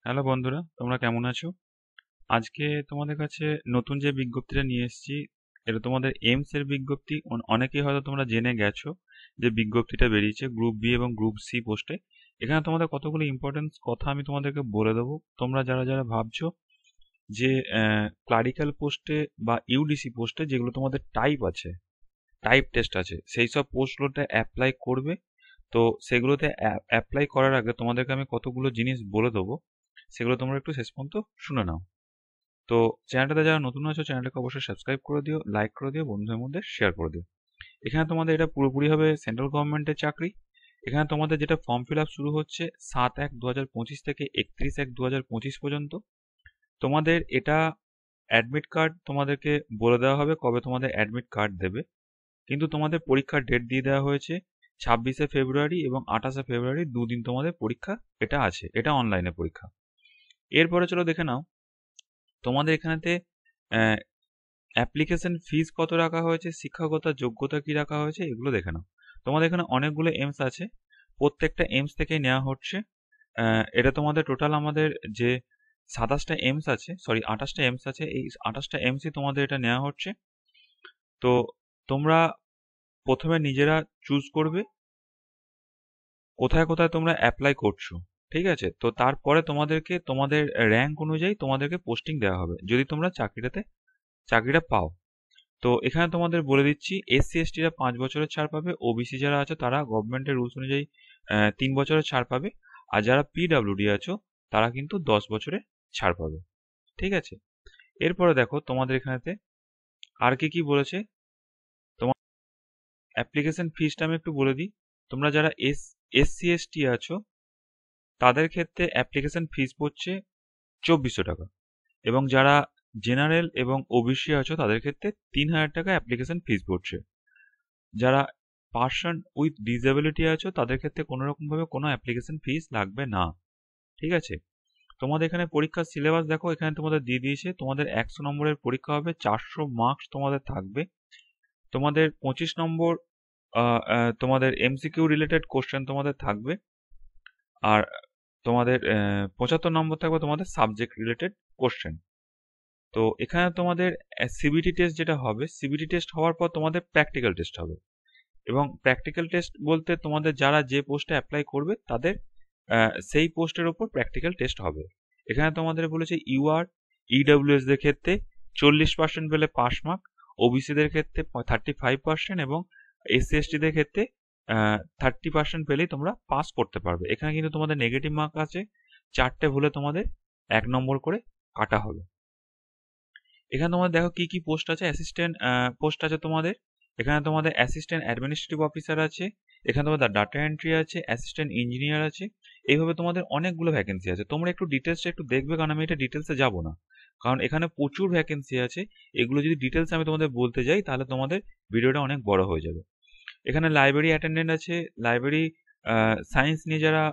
Hello বন্ধুরা, তোমরা কেমন আছো? আজকে তোমাদের কাছে নতুন যে বিজ্ঞপ্তিটা নিয়ে এসেছি, এটা তোমাদের এইমস এর বিজ্ঞপ্তি। অনেকেই হয়তো তোমরা জেনে গেছো যে বিজ্ঞপ্তিটা বেরিয়েছে গ্রুপ বি এবং গ্রুপ সি পোস্টে। এখানে তোমাদের কতগুলো ইম্পর্টেন্স কথা আমি তোমাদেরকে বলে দেবো। তোমরা যারা যারা ভাবছো যে ক্লারিক্যাল পোস্টে বা ইউডিসি পোস্টে যেগুলো তোমাদের টাইপ আছে, টাইপ টেস্ট আছে, সেই সব পোস্টগুলোতে অ্যাপ্লাই করবে। তো সেগুলোতে অ্যাপ্লাই করার আগে তোমাদেরকে আমি কতগুলো জিনিস বলে দেবো, সেগুলো তোমরা একটু শেষ পর্যন্ত শুনে নাও। তো চ্যানেলটাতে যারা নতুন আছো চ্যানেলটাকে অবশ্যই সাবস্ক্রাইব করে দিও, লাইক করে দিও, বন্ধুদের মধ্যে শেয়ার করে দিও। এখানে তোমাদের এটা পুরোপুরি হবে সেন্ট্রাল গভর্নমেন্টের চাকরি। এখানে তোমাদের যেটা ফর্ম ফিল আপ শুরু হচ্ছে 7/1/2025 থেকে 31/1/2025 পর্যন্ত। তোমাদের এটা অ্যাডমিট কার্ড তোমাদেরকে বলে দেওয়া হবে কবে তোমাদের অ্যাডমিট কার্ড দেবে, কিন্তু তোমাদের পরীক্ষার ডেট দিয়ে দেওয়া হয়েছে 26শে ফেব্রুয়ারি এবং 28শে ফেব্রুয়ারি, দুদিন তোমাদের পরীক্ষা এটা আছে, এটা অনলাইনে পরীক্ষা। এরপরে চলো দেখে নাও তোমাদের এখানেতে অ্যাপ্লিকেশন ফিস কত রাখা হয়েছে, শিক্ষাগত যোগ্যতা কি রাখা হয়েছে, এগুলো দেখে নাও। তোমাদের এখানে অনেকগুলো এইমস আছে, প্রত্যেকটা এইমস থেকেই নেওয়া হচ্ছে। এটা তোমাদের টোটাল আমাদের যে 27টা এইমস আছে, সরি 28টা এইমস আছে, এই 28টা এইমসই তোমাদের এটা নেওয়া হচ্ছে। তো তোমরা প্রথমে নিজেরা চুজ করবে কোথায় কোথায় তোমরা অ্যাপ্লাই করছো, ঠিক আছে? তো তারপরে তোমাদেরকে তোমাদের র্যাঙ্ক অনুযায়ী তোমাদেরকে পোস্টিং দেওয়া হবে যদি তোমরা চাকরিটা পাও। তো এখানে তোমাদের বলে দিচ্ছি, এসসি এসটিরা 5 বছরের ছাড় পাবে, ওবিসি যারা আছে তারা গভর্নমেন্টের রুলস অনুযায়ী 3 বছরের ছাড় পাবে, আর যারা পিডাব্লিউডি আছো তারা কিন্তু 10 বছরের ছাড় পাবে, ঠিক আছে? এরপরে দেখো তোমাদের এখানেতে আর কি কি বলেছে। তোমার অ্যাপ্লিকেশন ফিসটা আমি একটু বলে দিই। তোমরা যারা এসসি এসটি আছো তাদের ক্ষেত্রে অ্যাপ্লিকেশন ফিস পড়ছে 2400 টাকা, এবং যারা জেনারেল এবং ওবিসি আছো তাদের ক্ষেত্রে 3000 টাকা অ্যাপ্লিকেশন ফিস পড়ছে। যারা পার্সন উইথ ডিসএবিলিটি আছো তাদের ক্ষেত্রে কোনো রকমভাবে কোনো অ্যাপ্লিকেশন ফিস লাগবে না, ঠিক আছে? তোমাদের এখানে পরীক্ষার সিলেবাস দেখো, এখানে তোমাদের দিয়ে দিয়েছে। তোমাদের 100 নম্বরের পরীক্ষা হবে, 400 মার্কস তোমাদের থাকবে। তোমাদের 25 নম্বর তোমাদের এমসিকিউ রিলেটেড কোশ্চেন তোমাদের থাকবে, আর তোমাদের 75 নম্বর থাকবে তোমাদের সাবজেক্ট রিলেটেড কোশ্চেন। তো এখানে তোমাদের সিবিটি টেস্ট যেটা হবে, সিবিটি টেস্ট হওয়ার পর তোমাদের প্র্যাকটিক্যাল টেস্ট হবে, এবং প্র্যাকটিক্যাল টেস্ট বলতে তোমাদের যারা যে পোস্টে অ্যাপ্লাই করবে তাদের সেই পোস্টের ওপর প্র্যাকটিক্যাল টেস্ট হবে। এখানে তোমাদের বলেছে ইউআর ইডব্লিউএস দের ক্ষেত্রে 40% পেলে পাস মার্ক, ওবিসিদের ক্ষেত্রে 35% এবং এসসি এসটিদের ক্ষেত্রে 30% পেলেই তোমরা পাস করতে পারবে। এখানে কিন্তু তোমাদের নেগেটিভ মার্ক আছে, 4টে ভুলে তোমাদের 1 নম্বর করে কাটা হবে। এখানে তোমাদের দেখো কি কি পোস্ট আছে। অ্যাসিস্ট্যান্ট পোস্ট আছে তোমাদের, এখানে তোমাদের অ্যাসিস্ট্যান্ট অ্যাডমিনিস্ট্রেটিভ অফিসার আছে, এখানে তোমাদের ডাটা এন্ট্রি আছে, অ্যাসিস্ট্যান্ট ইঞ্জিনিয়ার আছে। এইভাবে তোমাদের অনেকগুলো ভ্যাকেন্সি আছে। তোমরা একটু ডিটেলসটা একটু দেখবে, কারণ আমি এটা ডিটেলসে যাব না, কারণ এখানে প্রচুর ভ্যাকেন্সি আছে। এগুলো যদি ডিটেলস আমি তোমাদের বলতে যাই তাহলে তোমাদের ভিডিওটা অনেক বড় হয়ে যাবে। এখানে লাইব্রেরি অ্যাটেন্ডেন্ট আছে, লাইব্রেরি সায়েন্স নিয়ে যারা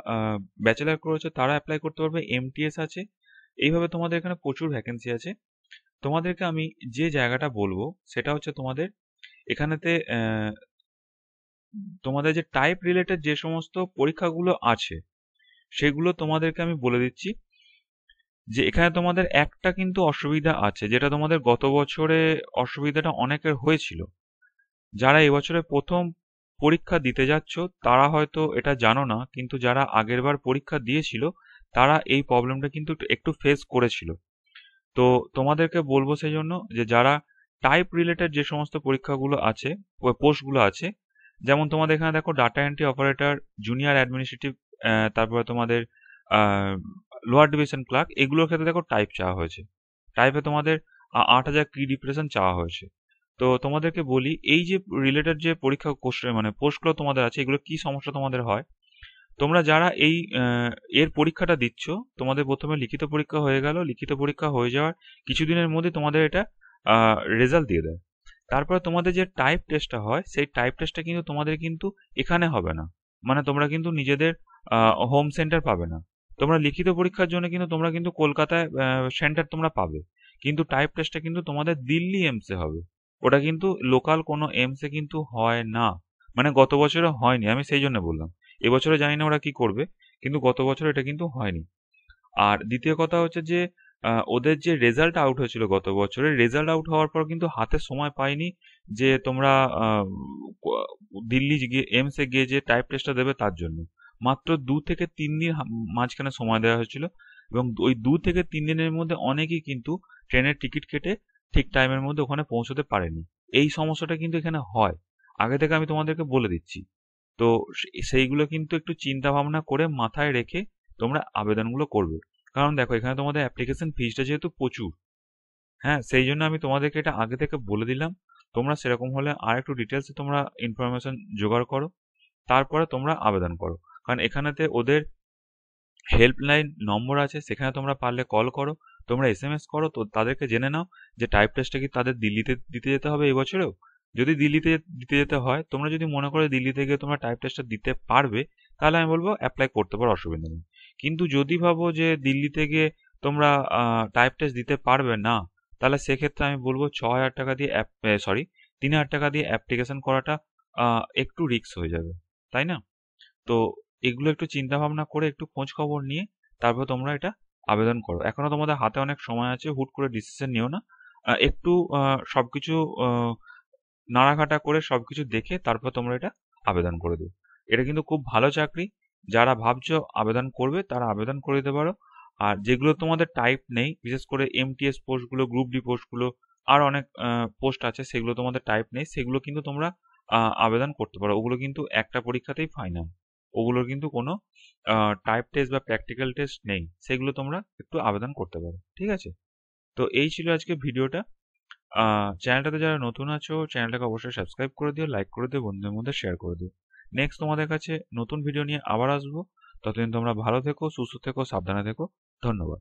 ব্যাচেলার করেছে তারা অ্যাপ্লাই করতে পারবে, এমটিএস আছে। এইভাবে তোমাদের এখানে প্রচুর ভ্যাকেন্সি আছে। তোমাদেরকে আমি যে জায়গাটা বলবো সেটা হচ্ছে তোমাদের এখানেতে তোমাদের যে টাইপ রিলেটেড যে সমস্ত পরীক্ষাগুলো আছে সেগুলো তোমাদেরকে আমি বলে দিচ্ছি। যে এখানে তোমাদের একটা কিন্তু অসুবিধা আছে, যেটা তোমাদের গত বছরে অসুবিধাটা অনেকের হয়েছিল। যারা এবছরে প্রথম পরীক্ষা দিতে যাচ্ছ তারা হয়তো এটা জানো না, কিন্তু যারা আগেরবার পরীক্ষা দিয়েছিল তারা এই প্রবলেমটা কিন্তু একটু ফেস করেছিল। তো তোমাদেরকে বলবো সেই জন্য যে যারা টাইপ রিলেটেড যে সমস্ত পরীক্ষাগুলো আছে, পোস্টগুলো আছে, যেমন তোমাদের এখানে দেখো data entry operator, junior administrative, তারপরে তোমাদের লোয়ার ডিভিশন ক্লার্ক, এগুলোর ক্ষেত্রে দেখো টাইপ চাওয়া হয়েছে। টাইপে তোমাদের 8,000 কি ডিপ্রেশন চাওয়া হয়েছে। তো তোমাদেরকে বলি এই যে রিলেটেড যে পরীক্ষা কোশ্চেন মানে পোস্টগুলো তোমাদের আছে, এগুলো কি সমস্যা তোমাদের হয়। তোমরা যারা এই এর পরীক্ষাটা দিচ্ছ, তোমাদের প্রথমে লিখিত পরীক্ষা হয়ে গেল, লিখিত পরীক্ষা হয়ে যাওয়ার কিছুদিনের মধ্যে তোমাদের এটা রেজাল্ট দিয়ে দেয়। তারপরে তোমাদের যে টাইপ টেস্টটা হয় সেই টাইপ টেস্টটা কিন্তু তোমাদের কিন্তু এখানে হবে না, মানে তোমরা কিন্তু নিজেদের হোম সেন্টার পাবে না। তোমরা লিখিত পরীক্ষার জন্য কিন্তু তোমরা কিন্তু কলকাতায় সেন্টার তোমরা পাবে, কিন্তু টাইপ টেস্টটা কিন্তু তোমাদের দিল্লি এমসে হবে। ওটা কিন্তু লোকাল কোনো এমসে কিন্তু হয় না, মানে গত বছরে হয়নি, আমি সেই জন্য বললাম। এবছরে জানি না ওরা কি করবে, কিন্তু গত বছর এটা কিন্তু হয়নি। আর দ্বিতীয় কথা হচ্ছে যে ওদের যে রেজাল্ট আউট হয়েছিল গত বছরের, রেজাল্ট আউট হওয়ার পর কিন্তু হাতে সময় পাইনি যে তোমরা দিল্লি গিয়ে এইমসে গিয়ে যে টাইপ টেস্টটা দেবে তার জন্য। মাত্র 2 থেকে 3 দিন মাঝখানে সময় দেওয়া হয়েছিল, এবং ওই 2 থেকে 3 দিনের মধ্যে অনেকেই কিন্তু ট্রেনের টিকিট কেটে ঠিক টাইমের মধ্যে ওখানে পৌঁছতে পারেনি। এই সমস্যাটা কিন্তু এখানে হয়, আগে থেকে আমি তোমাদেরকে বলে দিচ্ছি। তো সেইগুলো কিন্তু একটু চিন্তা ভাবনা করে মাথায় রেখে তোমরা আবেদনগুলো করবে। কারণ দেখো, এখানে তোমাদের অ্যাপ্লিকেশন ফিসটা যেহেতু প্রচুর, হ্যাঁ, সেই জন্য আমি তোমাদেরকে এটা আগে থেকে বলে দিলাম। তোমরা সেরকম হলে আর একটু ডিটেলসে তোমরা ইনফরমেশন জোগাড় করো, তারপরে তোমরা আবেদন করো। কারণ এখানেতে ওদের হেল্পলাইন নম্বর আছে, সেখানে তোমরা পারলে কল করো, তোমরা এসএমএস করো, তো তাদেরকে জেনে নাও যে টাইপ টেস্টটা কি তাদের দিল্লিতে দিতে যেতে হবে এবছরেও। যদি দিল্লিতে দিতে যেতে হয়, তোমরা যদি মনে করো দিল্লিতে গিয়ে তোমরা টাইপ টেস্টটা দিতে পারবে, তাহলে আমি বলবো অ্যাপ্লাই করতে পারো, অসুবিধা নেই। কিন্তু যদি ভাবো যে দিল্লিতে গিয়ে তোমরা টাইপ টেস্ট দিতে পারবে না, তাহলে সেক্ষেত্রে আমি বলবো 6,000 টাকা দিয়ে 3,000 টাকা দিয়ে অ্যাপ্লিকেশন করাটা একটু রিস্ক হয়ে যাবে, তাই না? তো এগুলো একটু চিন্তা ভাবনা করে একটু খোঁজ খবর নিয়ে তারপর তোমরা এটা আবেদন করো। এখনো তোমাদের হাতে অনেক সময় আছে, হুট করে ডিসিশন নিও না। একটু সবকিছু নাড়াঘাটা করে সবকিছু দেখে তারপর তোমরা এটা আবেদন করে দিও। এটা কিন্তু খুব ভালো চাকরি। যারা ভাবছো আবেদন করবে তারা আবেদন করে দিতে পারো। আর যেগুলো তোমাদের টাইপ নেই, বিশেষ করে এমটিএস পোস্টগুলো, গ্রুপ ডি পোস্টগুলো, আর অনেক পোস্ট আছে সেগুলো তোমাদের টাইপ নেই, সেগুলো কিন্তু তোমরা আবেদন করতে পারো। ওগুলো কিন্তু একটা পরীক্ষাতেই ফাইনাল, ওগুলোর কিন্তু কোনো টাইপ টেস্ট বা প্র্যাকটিক্যাল টেস্ট নেই, সেগুলো তোমরা একটু আবেদন করতে পারো, ঠিক আছে? তো এই ছিল আজকে ভিডিওটা। চ্যানেলটাতে যারা নতুন আছো, চ্যানেলটাকে অবশ্যই সাবস্ক্রাইব করে দিও, লাইক করে দিও, বন্ধুদের মধ্যে শেয়ার করে দিও। নেক্সট তোমাদের কাছে নতুন ভিডিও নিয়ে আবার আসবো। ততদিন তোমরা ভালো থেকো, সুস্থ থেকো, সাবধানে থেকো। ধন্যবাদ।